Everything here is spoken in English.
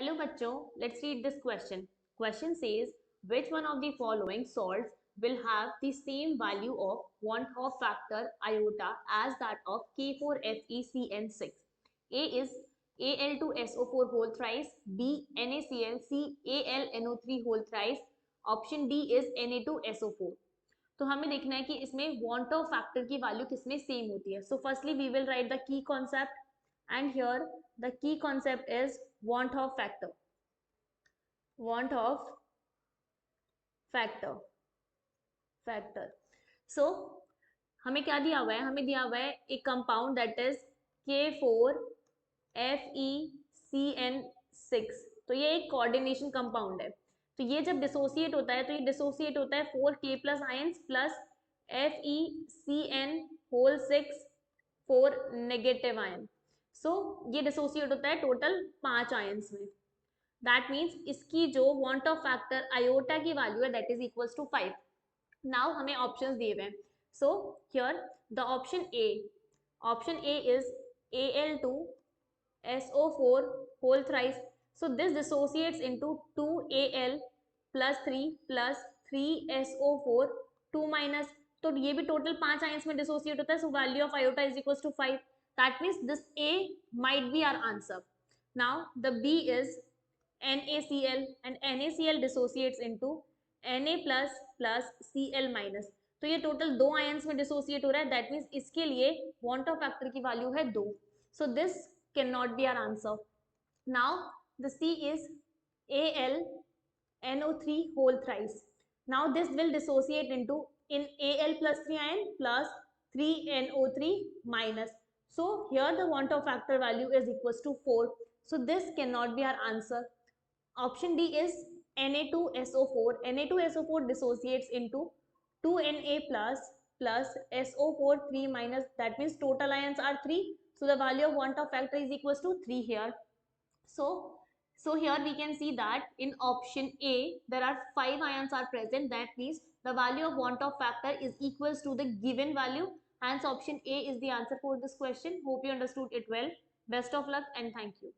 Hello bachcho, let's read this question. Question says, which one of the following salts will have the same value of want-off factor iota as that of K4FeCN6? A is Al2SO4 whole thrice, B NaCl, C AlNO3 whole thrice, option D is Na2SO4. तो हमें देखना है कि इसमें want of factor की value किसमें same होती है. So firstly we will write the key concept, and here the key concept is want of factor. Want of factor. So हमें क्या दिया हुआ है, हमें दिया हुआ है एक कंपाउंड दैट इज K4FeCN6. तो ये एक कोऑर्डिनेशन कंपाउंड है. तो ये जब डिसोसिएट होता है तो ये डिसोसिएट होता है 4K plus ions plus FeCN whole 6 4 negative ion. So ये डिसोसिएट होता है टोटल 5 आयंस में. दैट मीन्स इसकी जो want ऑफ फैक्टर आयोटा की वैल्यू है that is equals to 5. Now हमें ऑप्शंस दिए हुए हैं. So here the option A is Al2SO4 whole thrice. So this dissociates into 2Al plus 3 plus 3SO4 2 minus. तो ये भी टोटल 5 आयंस में डिसोसिएट होता है. So value of iota is equals to 5. That means this A might be our answer. Now the B is NaCl, and NaCl dissociates into Na plus Cl minus. तो ये total 2 ions में dissociate हो रहा है. That means इसके लिए want of factor की value है 2. So this can not be our answer. Now the C is AlNO3 whole thrice. Now this will dissociate into in Al plus 3 ion plus 3NO3 minus. So here the want of factor value is equals to 4. So this cannot be our answer. Option D is Na2SO4. Na2SO4 dissociates into 2Na plus SO4 3 minus. That means total ions are 3. So the value of want of factor is equals to 3 here. So here we can see that in option A there are 5 ions are present. That means the value of want of factor is equals to the given value. Hence option A is the answer for this question. Hope you understood it well. Best of luck and thank you.